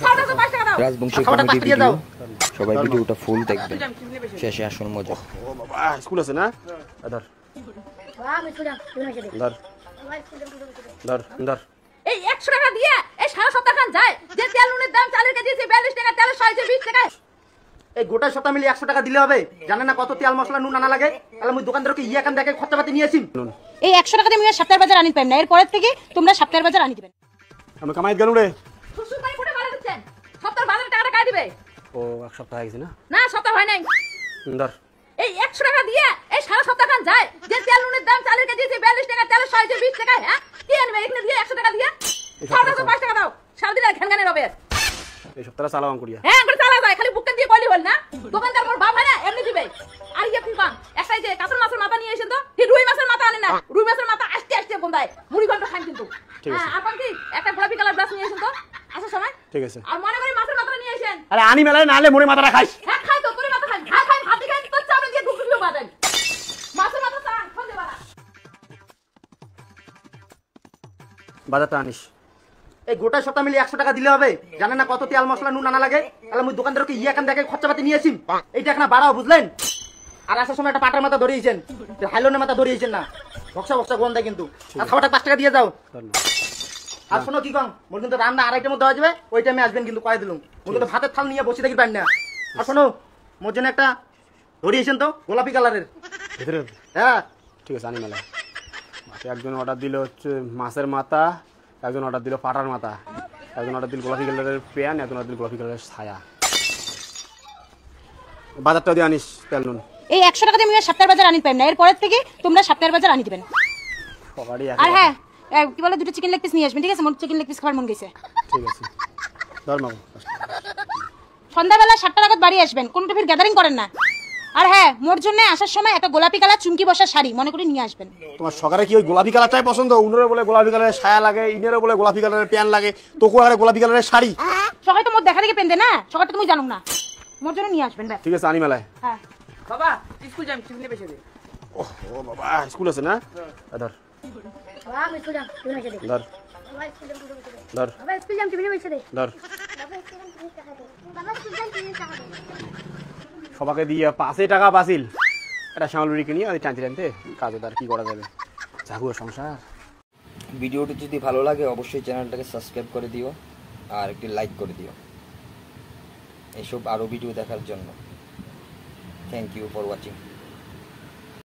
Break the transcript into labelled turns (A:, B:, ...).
A: Rajbanshi comedy video, সবাই ভিডিওটা ফুল দেখবেন, শেষে আসল মজা।
B: ও বাবা, স্কুল আছে না? ধর ধর ধর ধর।
C: এই 100 টাকা দিয়ে এই সারা সপ্তাহ খান যায়, যে তেল নুনের দাম 4 কেজি 42 টাকা, তেলের 20 টাকা।
B: এই গোটা সপ্তাহ মিলে 100 টাকা দিলে হবে? জানেন না কত তেল মশলা নুন আনা লাগে? তাহলে আমি দোকানদারকে ইয়া কান দেখে খরচাপাতি নিয়েছি।
C: এই 100 টাকা দিয়ে আমি সপ্তাহের বাজার আনি পাইম না, এর পরের থেকে তোমরা সপ্তাহের বাজার আনি দিবেন।
B: আমি কামাই গেল রে।
C: শ্বশুর বাড়ি কোটে ভাড়া দিচ্ছেন, সপ্তাহের বাজার টাকাটা কাই দিবে?
B: ও এক সপ্তাহ হয়ে গেছে না?
C: না, সপ্তাহ হয় নাই।
B: ধর।
C: এই 100 টাকা দিয়ে এই সারা সপ্তাহ খান যায়, যে তেল নুনের দাম 4 কেজি 42 টাকা, তেলের 20 টাকা। হ্যাঁ, কি আনবে এখানে দিয়ে 100 টাকা দিয়ে? 5 টাকা দাও, সারাদিন আর ঘ্যানঘ্যানে রবে।
B: এই সপ্তাহটা চালাও করিয়া।
C: হ্যাঁ, করে চালা যায়, খালি বুকটা দিয়ে কইলি হল না। দোকানদার মোর বাপ হয় না, এমনি দিবে। আর ইয়া কি পান? একটাই যে কাতল মাছের মাথা নিয়ে এসেন তো, এই রুই মাছের মাথা আনেন না। রুই মাছের মাথা আস্তে আস্তে বন্দায়, মুড়ি ঘন্ট খান কিন্তু। হ্যাঁ, আপন কি একটা গোলাপি কালার ব্রাশ নিয়ে এসেন তো আসার সময়।
B: ঠিক আছে।
C: আর মনে করি মাছের মাথা নিয়ে এসেন।
B: আরে আনি মেলায় না হলে মুড়ি মাথাটা খাইস।
C: হ্যাঁ, খাই তো, তোর মাথা খাই। হ্যাঁ, খাই, ভাত খাই তো চামড়া দিয়ে ঢুকঢুকিও বাজাই। মাছের মাথা চান খান দেবা না।
B: বাজারটা আনিস। এই গোটা সপ্তাহ মিলে 100 টাকা দিলে হবে? জানেন না কত তেল মশলা নুন আনা লাগে? তাহলে আমি দোকানদারকে ইয়া কান দেখে খরচাপাতি নিয়েছি। এইটা এখন বাড়াও, বুঝলেন? আর আসার সময় একটা পাটার মাথা ধরিয়েছেন, হাইলনের মাথা ধরিয়েছেন না। বক্সা বক্সা গন্ধ কিন্তু। আর খাওয়াটা 5 টাকা দিয়ে যাও। আর শোনো কি কম, মোর কিন্তু রান্না আড়াইটার মধ্যে হয়ে যাবে, ওই টাইমে আসবেন কিন্তু, কয়ে দিলুম। মোর কিন্তু ভাতের থাল নিয়ে বসে থাকি পারেন না। আর শোনো, মোর জন্য একটা ধরিয়েছেন তো গোলাপি কালারের। হ্যাঁ ঠিক আছে, আনি মেলা। একজন অর্ডার দিল হচ্ছে মাছের মাথা, একজন অর্ডার দিল পাটার মাথা, একজন অর্ডার দিল গোলাপি কালারের প্যান, একজন অর্ডার দিল গোলাপি কালারের ছায়া। বাজারটা দিয়ে আনিস তেল নুন।
C: এই 100 টাকা দিয়ে আমি সপ্তাহের বাজার আনি পাইম না, এর পরের থেকে তোমরা সপ্তাহের বাজার আনি দিবেন। আর হ্যাঁ, কি বলে, দুটো চিকেন লেগ পিস নিয়ে আসবেন, ঠিক আছে? মোর চিকেন লেগ পিস খাবার মন গেছে।
B: ঠিক আছে, ধর মাগো।
C: সন্ধ্যাবেলা 7টা নাগাদ বাড়ি আসবেন, কোনটা ফির গ্যাদারিং করেন না। আর হ্যাঁ, মোর জন্য আসার সময় একটা গোলাপি কালার চুমকি বসার শাড়ি মনে করে নিয়ে আসবেন।
B: তোমার সকালে কি ওই গোলাপি কালারটাই পছন্দ? উনারে বলে গোলাপি কালারের ছায়া লাগে, ইনারে বলে গোলাপি কালারের প্যান লাগে, তোকে আরে গোলাপি কালারের শাড়ি।
C: সকালে তো মোর দেখা দেখে পেন দে না, সকালে তুমি জানো না। মোর জন্য নিয়ে আসবেন।
B: ঠিক আছে, আনি মেলায়।
C: হ্যাঁ
D: বাবা, স্কুল যাই, টিফিনে বেশি দে।
B: ও বাবা, স্কুল আছে না? ধর
E: বাবা, আমি স্কুল যাম, তুমি বেশি দে।
B: ধর
E: বাবা, স্কুল যাম, তুমি বেশি দে।
B: ধর
E: বাবা, স্কুল যাম, তুমি বেশি দে।
B: ধর।
E: বাবা, স্কুল যাম, তুমি টাকা দে। বাবা, স্কুল যাম, তুমি টাকা দে।
B: সবাকে দিয়ে 5 টাকা বাঁচিল। এটা শ্যামলুরি কিনি, আর টানতে টানতে কাজে তার কি করা যাবে, জাগুর সংসার।
A: ভিডিওটি যদি ভালো লাগে অবশ্যই চ্যানেলটাকে সাবস্ক্রাইব করে দিও আর একটি লাইক করে দিও এইসব আরও ভিডিও দেখার জন্য। Thank you for watching.